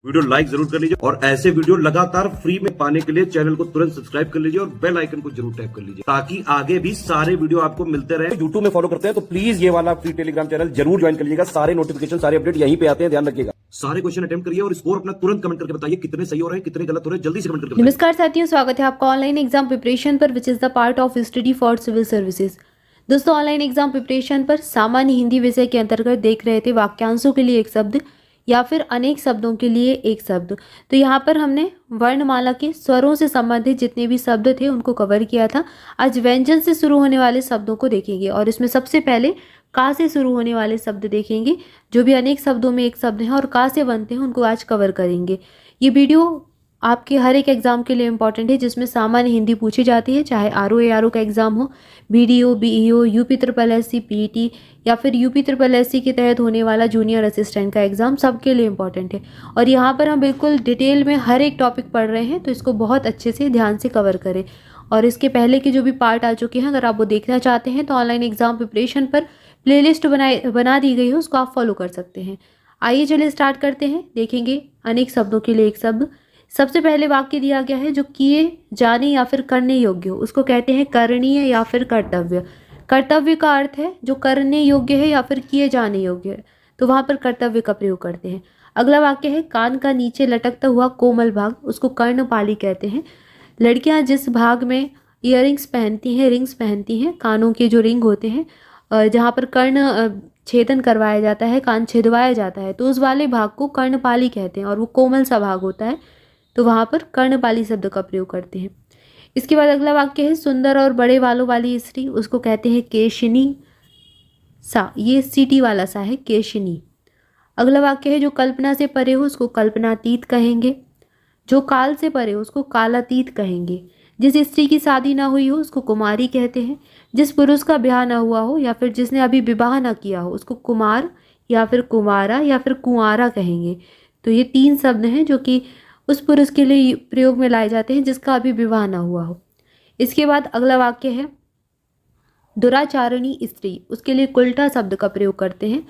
Video like जरूर कर लीजिए और ऐसे वीडियो लगातार फ्री में पाने के लिए चैनल को तुरंत सब्सक्राइब कर लीजिए और बेल आइकन को जरूर टैप कर लीजिए ताकि आगे भी सारे वीडियो आपको मिलते रहे। यूट्यूब में फॉलो करते हैं तो प्लीज ये वाला फ्री टेलीग्राम चैनल जरूर ज्वाइन कर लीजिएगा। सारे नोटिफिकेशन सारे अपडेट यहीं पे आते हैं, ध्यान रखिएगा। सारे क्वेश्चन अटेम्प्ट करिए और स्कोर अपना तुरंत कमेंट करके बताइए कितने सही हो रहे हैं कितने गलत हो रहे हैं, जल्दी से कमेंट करके। नमस्कार साथियों, स्वागत है आपका ऑनलाइन एग्जाम प्रिपरेशन पर which is the part of study for civil services. दोस्तों, ऑनलाइन एग्जाम प्रिपरेशन पर सामान्य हिंदी विषय के अंतर्गत देख रहे थे वाक्यांशों के लिए एक शब्द या फिर अनेक शब्दों के लिए एक शब्द। तो यहाँ पर हमने वर्णमाला के स्वरों से संबंधित जितने भी शब्द थे उनको कवर किया था। आज व्यंजन से शुरू होने वाले शब्दों को देखेंगे और इसमें सबसे पहले का से शुरू होने वाले शब्द देखेंगे। जो भी अनेक शब्दों में एक शब्द हैं और का से बनते हैं उनको आज कवर करेंगे। ये वीडियो आपके हर एक एग्जाम के लिए इम्पॉर्टेंट है जिसमें सामान्य हिंदी पूछी जाती है, चाहे आरओ का एग्जाम हो, BDO, BEO, UP triple SC, PET या फिर यूपी ट्रिपल एससी के तहत होने वाला जूनियर असिस्टेंट का एग्जाम, सबके लिए इम्पॉर्टेंट है। और यहाँ पर हम बिल्कुल डिटेल में हर एक टॉपिक पढ़ रहे हैं, तो इसको बहुत अच्छे से ध्यान से कवर करें। और इसके पहले के जो भी पार्ट आ चुके हैं, अगर आप वो देखना चाहते हैं तो ऑनलाइन एग्जाम प्रिपरेशन पर प्लेलिस्ट बना दी गई है, उसको आप फॉलो कर सकते हैं। आइए चलिए स्टार्ट करते हैं। देखेंगे अनेक शब्दों के लिए एक शब्द। सबसे पहले वाक्य दिया गया है जो किए जाने या फिर करने योग्य हो, उसको कहते हैं करणीय या फिर कर्तव्य। कर्तव्य का अर्थ है जो करने योग्य है या फिर किए जाने योग्य है, तो वहाँ पर कर्तव्य का प्रयोग करते हैं। अगला वाक्य है कान का नीचे लटकता हुआ कोमल भाग, उसको कर्णपाली कहते हैं। लड़कियाँ जिस भाग में इयररिंग्स पहनती हैं, रिंग्स पहनती हैं, कानों के जो रिंग होते हैं, जहाँ पर कर्ण छेदन करवाया जाता है, कान छेदवाया जाता है, तो उस वाले भाग को कर्णपाली कहते हैं और वो कोमल सा भाग होता है, तो वहाँ पर कर्णपाली शब्द का प्रयोग करते हैं। इसके बाद अगला वाक्य है सुंदर और बड़े बालों वाली स्त्री, उसको कहते हैं केशिनी सा, ये सीटी वाला सा है, केशिनी। अगला वाक्य है जो कल्पना से परे हो, उसको कल्पनातीत कहेंगे। जो काल से परे हो उसको कालातीत कहेंगे। जिस स्त्री की शादी ना हुई हो उसको कुमारी कहते हैं। जिस पुरुष का ब्याह ना हुआ हो या फिर जिसने अभी विवाह ना किया हो उसको कुमार या फिर कुमारा या फिर कुंवारा कहेंगे। तो ये तीन शब्द हैं जो कि उस पुरुष के लिए प्रयोग में लाए जाते हैं जिसका अभी विवाह ना हुआ हो। इसके बाद अगला वाक्य है दुराचारणी स्त्री, उसके लिए कुल्टा शब्द का प्रयोग करते हैं।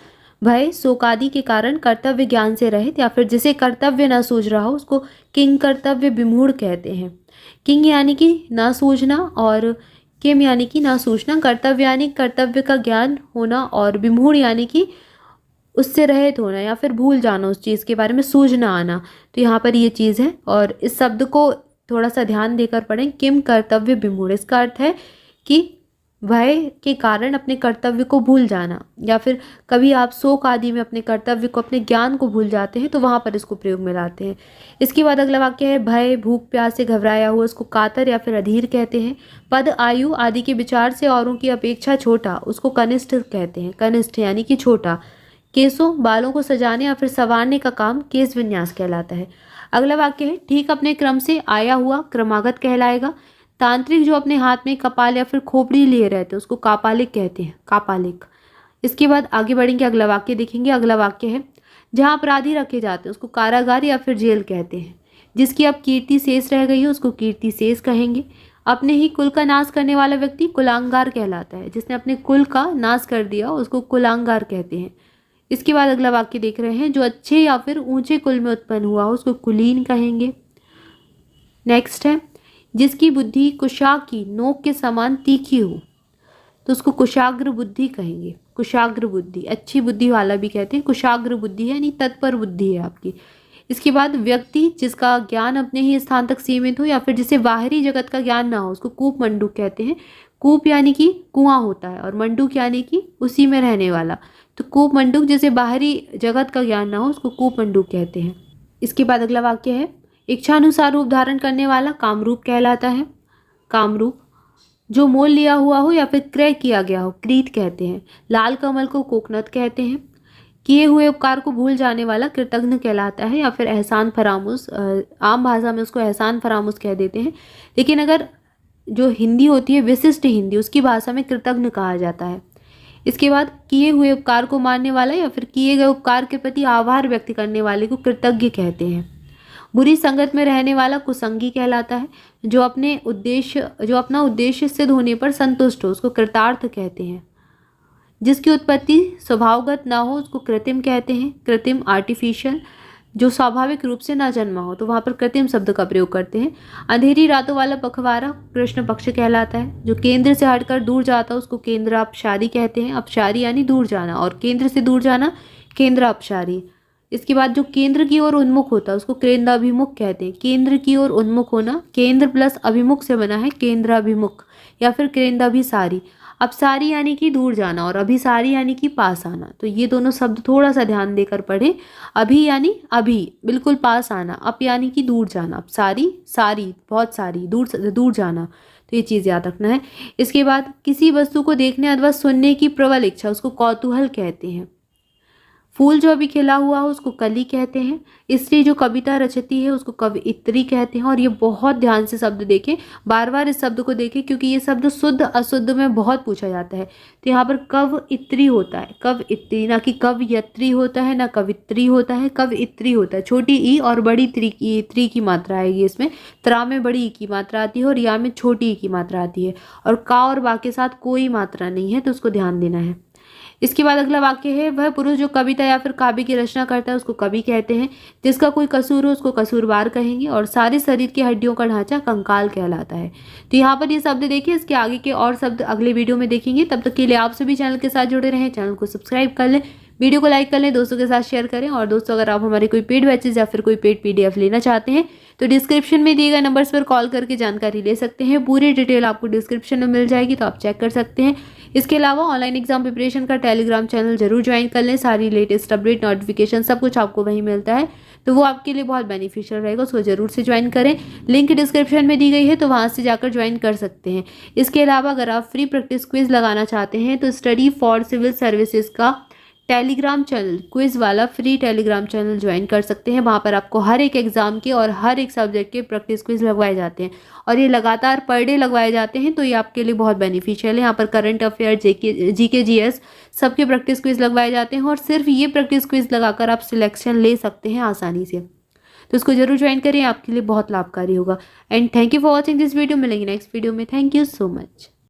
भय शोक आदि के कारण कर्तव्य ज्ञान से रहित या फिर जिसे कर्तव्य ना सूझ रहा हो उसको किंग कर्तव्य विमूढ़ कहते हैं। किंग यानी कि ना सूझना और किम यानी कि ना सूझना। कर्तव्य यानी कर्तव्य का ज्ञान होना और विमूढ़ यानी कि उससे रहित होना या फिर भूल जाना, उस चीज़ के बारे में सूझना आना। तो यहाँ पर ये चीज़ है और इस शब्द को थोड़ा सा ध्यान देकर पढ़ें। किम कर्तव्य विमूढ़, इसका अर्थ है कि भय के कारण अपने कर्तव्य को भूल जाना या फिर कभी आप शोक आदि में अपने कर्तव्य को, अपने ज्ञान को भूल जाते हैं तो वहाँ पर इसको प्रयोग में लाते हैं। इसके बाद अगला वाक्य है भय भूख प्यास से घबराया हुआ, उसको कातर या फिर अधीर कहते हैं। पद आयु आदि के विचार से औरों की अपेक्षा छोटा, उसको कनिष्ठ कहते हैं। कनिष्ठ यानी कि छोटा। केसों बालों को सजाने या फिर संवारने का काम केस विन्यास कहलाता है। अगला वाक्य है ठीक अपने क्रम से आया हुआ क्रमागत कहलाएगा। तांत्रिक जो अपने हाथ में कपाल या फिर खोपड़ी लिए रहते हैं उसको कापालिक कहते हैं, कापालिक। इसके बाद आगे बढ़ेंगे, अगला वाक्य देखेंगे। अगला वाक्य है जहाँ अपराधी रखे जाते हैं उसको कारागार या फिर जेल कहते हैं। जिसकी अब कीर्ति शेष रह गई है उसको कीर्ति शेष कहेंगे। अपने ही कुल का नाश करने वाला व्यक्ति कुलांगार कहलाता है। जिसने अपने कुल का नाश कर दिया उसको कुलांगार कहते हैं। इसके बाद अगला वाक्य देख रहे हैं जो अच्छे या फिर ऊंचे कुल में उत्पन्न हुआ हो उसको कुलीन कहेंगे। नेक्स्ट है जिसकी बुद्धि कुशाग्र की नोक के समान तीखी हो तो उसको कुशाग्र बुद्धि कहेंगे। कुशाग्र बुद्धि, अच्छी बुद्धि वाला भी कहते हैं। कुशाग्र बुद्धि है यानी तत्पर बुद्धि है आपकी। इसके बाद व्यक्ति जिसका ज्ञान अपने ही स्थान तक सीमित हो या फिर जिसे बाहरी जगत का ज्ञान ना हो उसको कूप मंडूक कहते हैं। कूप यानी कि कुआं होता है और मंडूक यानी कि उसी में रहने वाला, तो कूप मंडूक जिसे बाहरी जगत का ज्ञान ना हो उसको कूप मंडूक कहते हैं। इसके बाद अगला वाक्य है इच्छानुसार रूप धारण करने वाला कामरूप कहलाता है। कामरूप जो मोल लिया हुआ हो या फिर क्रय किया गया हो क्रीत कहते हैं। लाल कमल को कोकनत कहते हैं। किए हुए उपकार को भूल जाने वाला कृतज्ञ कहलाता है या फिर एहसान फरामूस, आम भाषा में उसको एहसान फरामूस कह देते हैं, लेकिन अगर जो हिंदी होती है विशिष्ट हिंदी उसकी भाषा में कृतज्ञ कहा जाता है। इसके बाद किए हुए उपकार को मानने वाला या फिर किए गए उपकार के प्रति आभार व्यक्त करने वाले को कृतज्ञ कहते हैं। बुरी संगत में रहने वाला कुसंगी कहलाता है। जो अपना उद्देश्य सिद्ध होने पर संतुष्ट हो उसको कृतार्थ कहते हैं। जिसकी उत्पत्ति स्वभावगत ना हो उसको कृत्रिम कहते हैं। कृत्रिम, आर्टिफिशियल। जो स्वाभाविक रूप से ना जन्मा हो, तो वहाँ पर कृत्रिम शब्द का प्रयोग करते हैं। अंधेरी रातों वाला पखवाड़ा कृष्ण पक्ष कहलाता है। जो केंद्र से हटकर दूर जाता है उसको केंद्र अपसारी कहते हैं। अपसारी यानी दूर जाना, और केंद्र से दूर जाना केंद्र अपसारी। इसके बाद जो केंद्र की ओर उन्मुख होता है उसको केंद्राभिमुख कहते हैं। केंद्र की ओर उन्मुख होना, केंद्र प्लस अभिमुख से बना है केंद्राभिमुख या फिर केंद्राभिसारी। अपसारी यानी कि दूर जाना और अभिसारी यानी कि पास आना। तो ये दोनों शब्द थोड़ा सा ध्यान देकर पढ़ें। अभी यानी अभी, बिल्कुल पास आना। अप यानी कि दूर जाना। अपसारी सारी, बहुत सारी, दूर जाना। तो ये चीज़ याद रखना है। इसके बाद किसी वस्तु को देखने अथवा सुनने की प्रबल इच्छा, उसको कौतूहल कहते हैं। फूल जो अभी खिला हुआ हो उसको कली कहते हैं। स्त्री जो कविता रचती है उसको कवियत्री कहते हैं। और ये बहुत ध्यान से शब्द देखें, बार बार इस शब्द को देखें, क्योंकि ये शब्द शुद्ध अशुद्ध में बहुत पूछा जाता है। तो यहाँ पर कवियत्री होता है, कवियत्री, ना कि कवियत्री होता है, ना कवित्री होता है, कवियत्री होता है। छोटी ई और बड़ी त्री की मात्रा आएगी इसमें। त्रा में बड़ी ई की मात्रा आती है और या में छोटी ई की मात्रा आती है, और का और बा के साथ कोई मात्रा नहीं है, तो उसको ध्यान देना है। इसके बाद अगला वाक्य है, वह पुरुष जो कविता या फिर काव्य की रचना करता है उसको कवि कहते हैं। जिसका कोई कसूर हो उसको कसूरवार कहेंगे। और सारे शरीर की हड्डियों का ढांचा कंकाल कहलाता है। तो यहाँ पर ये शब्द देखिए, इसके आगे के और शब्द अगले वीडियो में देखेंगे। तब तक के लिए आप सभी चैनल के साथ जुड़े रहें, चैनल को सब्सक्राइब कर लें, वीडियो को लाइक कर लें, दोस्तों के साथ शेयर करें। और दोस्तों, अगर आप हमारे कोई पेड बैचेज या फिर कोई पेड PDF लेना चाहते हैं तो डिस्क्रिप्शन में दिए गए नंबर्स पर कॉल करके जानकारी ले सकते हैं। पूरी डिटेल आपको डिस्क्रिप्शन में मिल जाएगी, तो आप चेक कर सकते हैं। इसके अलावा ऑनलाइन एग्जाम प्रिपरेशन का टेलीग्राम चैनल जरूर ज्वाइन कर लें। सारी लेटेस्ट अपडेट, नोटिफिकेशन सब कुछ आपको वहीं मिलता है, तो वो आपके लिए बहुत बेनिफिशियल रहेगा, उसको जरूर से ज्वाइन करें। लिंक डिस्क्रिप्शन में दी गई है, तो वहाँ से जाकर ज्वाइन कर सकते हैं। इसके अलावा अगर आप फ्री प्रैक्टिस क्विज लगाना चाहते हैं तो स्टडी फॉर सिविल सर्विसेज का टेलीग्राम चैनल, क्विज वाला फ्री टेलीग्राम चैनल ज्वाइन कर सकते हैं। वहाँ पर आपको हर एक एग्जाम के और हर एक सब्जेक्ट के प्रैक्टिस क्विज लगवाए जाते हैं, और ये लगातार पर डे लगवाए जाते हैं, तो ये आपके लिए बहुत बेनिफिशियल है। यहाँ पर करंट अफेयर, जीके GS सबके प्रैक्टिस क्विज लगवाए जाते हैं, और सिर्फ ये प्रैक्टिस क्विज लगाकर आप सिलेक्शन ले सकते हैं आसानी से। तो इसको जरूर ज्वाइन करें, आपके लिए बहुत लाभकारी होगा। And thank you for watching this video. मिलेंगे नेक्स्ट वीडियो में। Thank you so much.